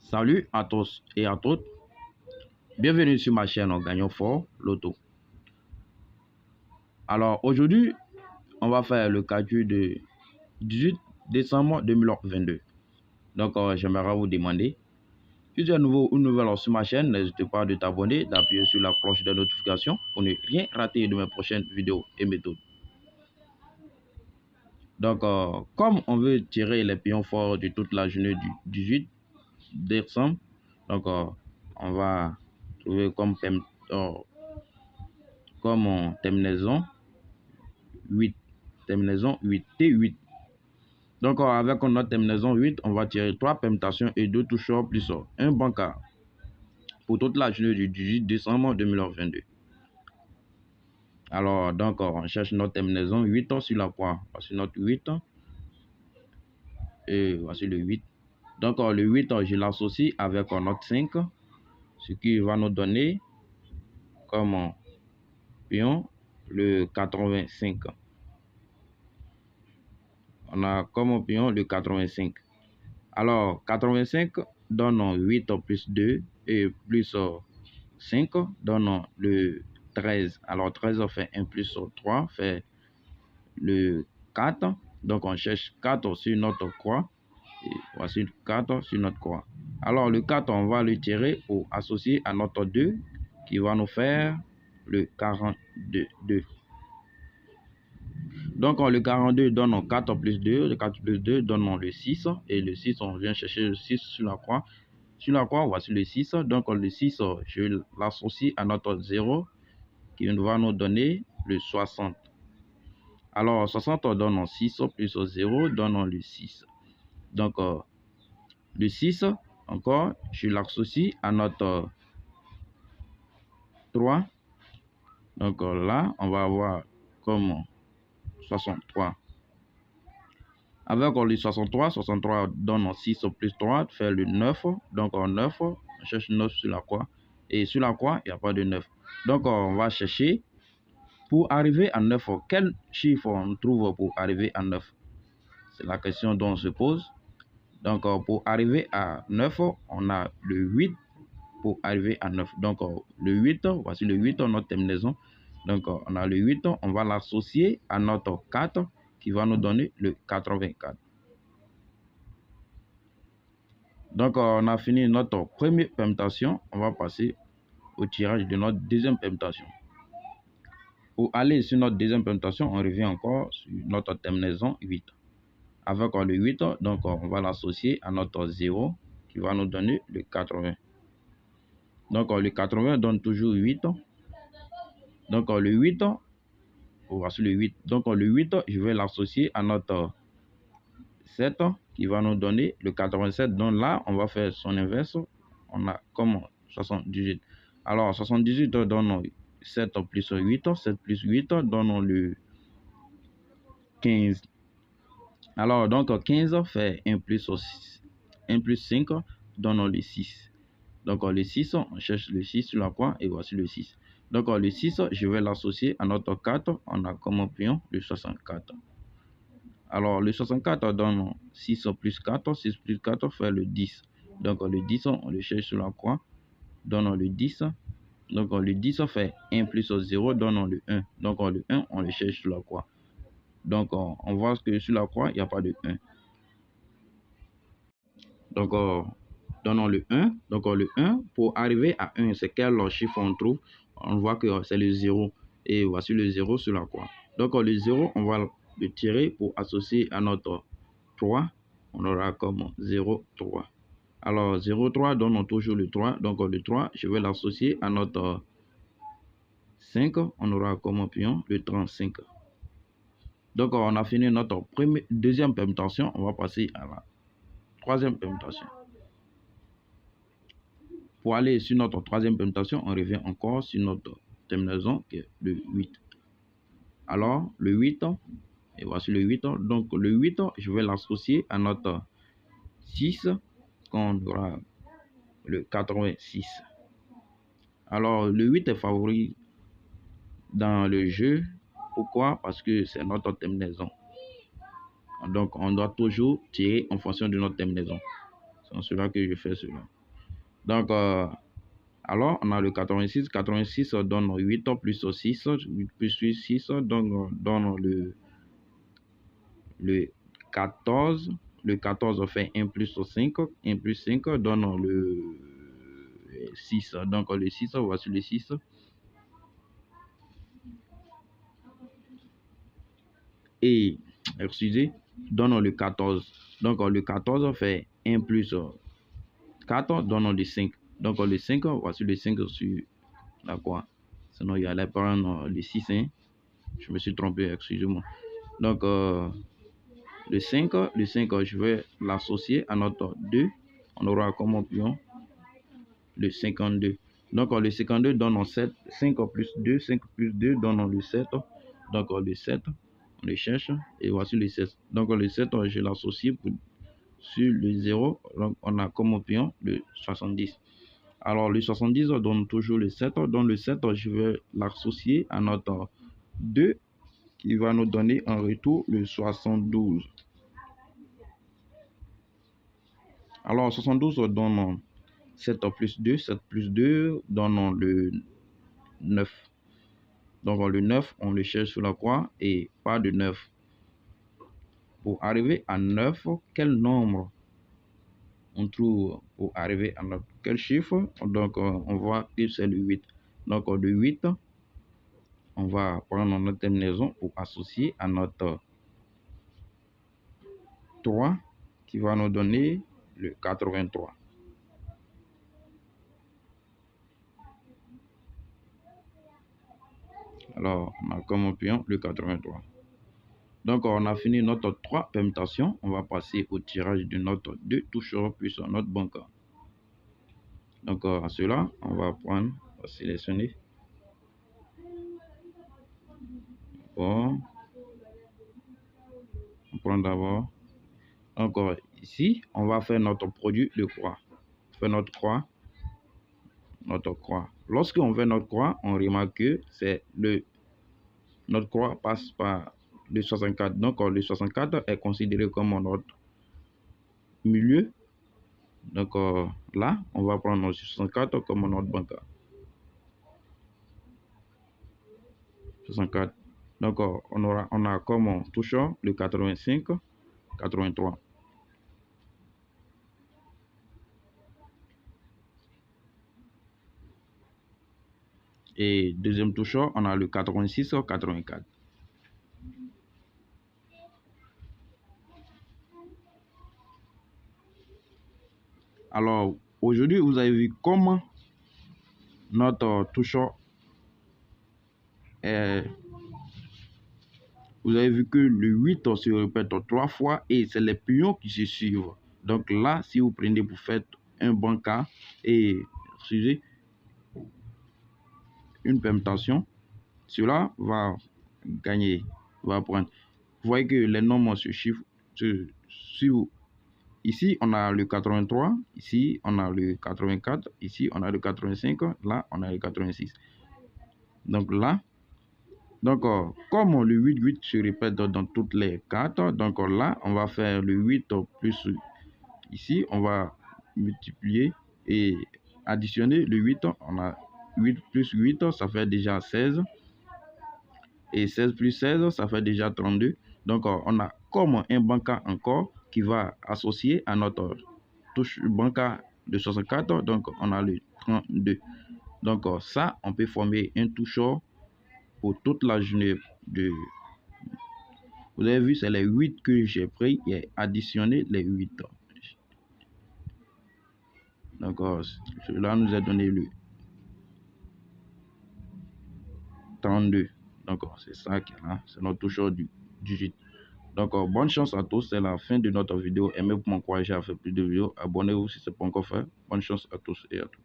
Salut à tous et à toutes. Bienvenue sur ma chaîne Gagnons Fort Loto. Alors aujourd'hui, on va faire le calcul de 18 décembre 2022. Donc j'aimerais vous demander, si tu es nouveau ou nouvelle sur ma chaîne, n'hésitez pas de t'abonner, d'appuyer sur la cloche de notification pour ne rien rater de mes prochaines vidéos et méthodes. Donc comme on veut tirer les pions forts de toute la journée du 18 décembre, donc on va trouver comme terminaison 8. Terminaison 8. T8. Donc, avec notre terminaison 8, on va tirer 3 permutations et 2 toucheurs plus un bancard pour toute la journée du 18 décembre 2022. Alors, donc, on cherche notre terminaison 8 sur la croix. Voici notre 8. Et voici le 8. Donc, le 8, je l'associe avec notre 5, ce qui va nous donner comme pion le 85. On a comme pion le 85. Alors, 85 donne 8 plus 2 et plus 5 donne le 13. Alors, 13 fait 1 plus 3 fait le 4. Donc, on cherche 4 sur notre croix. Et voici 4 sur notre croix. Alors, le 4, on va le tirer pour associer à notre 2 qui va nous faire le 42. Donc, le 42 donne 4 plus 2. Le 4 plus 2 donne le 6. Et le 6, on vient chercher le 6 sur la croix. Sur la croix, voici le 6. Donc, le 6, je l'associe à notre 0 qui va nous donner le 60. Alors, 60 donne 6 plus 0 donne le 6. Donc, le 6, encore, je l'associe à notre 3. Donc, là, on va avoir comme 63. Avec le 63, 63 donne 6 plus 3, fait le 9. Donc, 9, on cherche 9 sur la croix. Et sur la croix, il n'y a pas de 9. Donc, on va chercher pour arriver à 9. Quel chiffre on trouve pour arriver à 9? C'est la question dont on se pose. Donc, pour arriver à 9, on a le 8 pour arriver à 9. Donc, le 8, voici le 8, notre terminaison. Donc, on a le 8, on va l'associer à notre 4 qui va nous donner le 84. Donc, on a fini notre première permutation. On va passer au tirage de notre deuxième permutation. Pour aller sur notre deuxième permutation, on revient encore sur notre terminaison 8. Avec le 8, donc on va l'associer à notre 0 qui va nous donner le 80. Donc, le 80 donne toujours 8. Donc, le 8, voici le 8. Donc, le 8, je vais l'associer à notre 7 qui va nous donner le 87. Donc là, on va faire son inverse. On a comme 78. Alors, 78 donne 7 plus 8. 7 plus 8 donne le 15. Alors, donc 15 fait 1 plus 5 donne le 6. Donc, le 6, on cherche le 6 sur la croix et voici le 6. Donc, le 6, je vais l'associer à notre 4. On a comme pion le 64. Alors, le 64 donne 6 plus 4. 6 plus 4 fait le 10. Donc, le 10, on le cherche sur la croix, donne le 10. Donc, le 10 fait 1 plus 0, donne le 1. Donc, le 1, on le cherche sur la croix. Donc, on voit que sur la croix, il n'y a pas de 1. Donc, donnons le 1. Donc, le 1, pour arriver à 1, c'est quel chiffre on trouve? On voit que c'est le 0. Et voici le 0 sur la croix. Donc, le 0, on va le tirer pour associer à notre 3. On aura comme 0, 3. Alors, 0, 3 donne toujours le 3. Donc, le 3, je vais l'associer à notre 5. On aura comme pion le 35. Donc, on a fini notre deuxième permutation. On va passer à la troisième permutation. Pour aller sur notre troisième permutation, on revient encore sur notre terminaison qui est le 8. Alors, le 8, et voici le 8. Donc, le 8, je vais l'associer à notre 6, qu'on aura le 86. Alors, le 8 est favori dans le jeu. Pourquoi? Parce que c'est notre terminaison. Donc, on doit toujours tirer en fonction de notre terminaison. C'est en cela que je fais cela. Donc, alors, on a le 86. 86 donne 8 plus 6, 8 plus 8, 6, donc donne le 14. Le 14 fait 1 plus 5. 1 plus 5 donne le 6. Donc, le 6, voici le 6. Et, excusez, donne le 14. Donc, le 14 fait 1 plus 4, donne le 5. Donc, le 5, voici le 5 sur la croix. Sinon, il y allait prendre le 6. Hein. Je me suis trompé, excusez-moi. Donc, le 5, je vais l'associer à notre 2. On aura comme option le 52. Donc, le 52 donne 7. 5 plus 2. 5 plus 2 donne le 7. Donc, le 7, on le cherche. Et voici le 7. Donc, le 7, je l'associe sur le 0. Donc, on a comme option le 70. Alors, le 70 donne toujours le 7. Donc, le 7, je vais l'associer à notre 2 qui va nous donner en retour le 72. Alors, 72 donne 7 plus 2. 7 plus 2 donne le 9. Donc, le 9, on le cherche sur la croix et pas de 9. Pour arriver à 9, quel nombre on trouve pour arriver à notre quel chiffre? Donc, on voit que c'est le 8. Donc, le 8, on va prendre notre terminaison pour associer à notre 3 qui va nous donner le 83. Alors, on a comme option le 83. Donc, on a fini notre 3 permutations. On va passer au tirage de notre 2 toujours plus notre bancaire. Donc, à cela, on va prendre, on va sélectionner. Bon, on prend d'abord. Encore ici, on va faire notre produit de croix. On fait notre croix. Lorsqu'on fait notre croix, on remarque que c'est notre croix passe par le 64. Donc, le 64 est considéré comme notre milieu. Donc, là, on va prendre notre 64 comme notre bancaire. 64. Donc, on a comme touchant le 85, 83. Et deuxième touchant, on a le 86, 84. Alors, aujourd'hui, vous avez vu comment notre touchant est... Vous avez vu que le 8 se répète 3 fois et c'est les pions qui se suivent. Donc là, si vous prenez pour faire un banca et excusez, une permutation, cela va gagner, va prendre. Vous voyez que les nombres se chiffrent. Ici, on a le 83, ici, on a le 84, ici, on a le 85, là, on a le 86. Donc là, comme le 8 se répète dans toutes les cartes, donc là, on va faire le 8 plus ici, on va multiplier et additionner le 8. On a 8 plus 8, ça fait déjà 16. Et 16 plus 16, ça fait déjà 32. Donc, on a comme un banca encore qui va associer à notre touche banca de 64. Donc, on a le 32. Donc, ça, on peut former un toucheur pour toute la journée de... Vous avez vu, c'est les 8 que j'ai pris et additionné les 8. Donc, cela nous a donné le 32. Donc, c'est ça qui est là. C'est notre toucheur du digit. Donc, bonne chance à tous. C'est la fin de notre vidéo. Aimez pour m'encourager à faire plus de vidéos. Abonnez-vous si ce n'est pas encore fait. Bonne chance à tous et à toutes.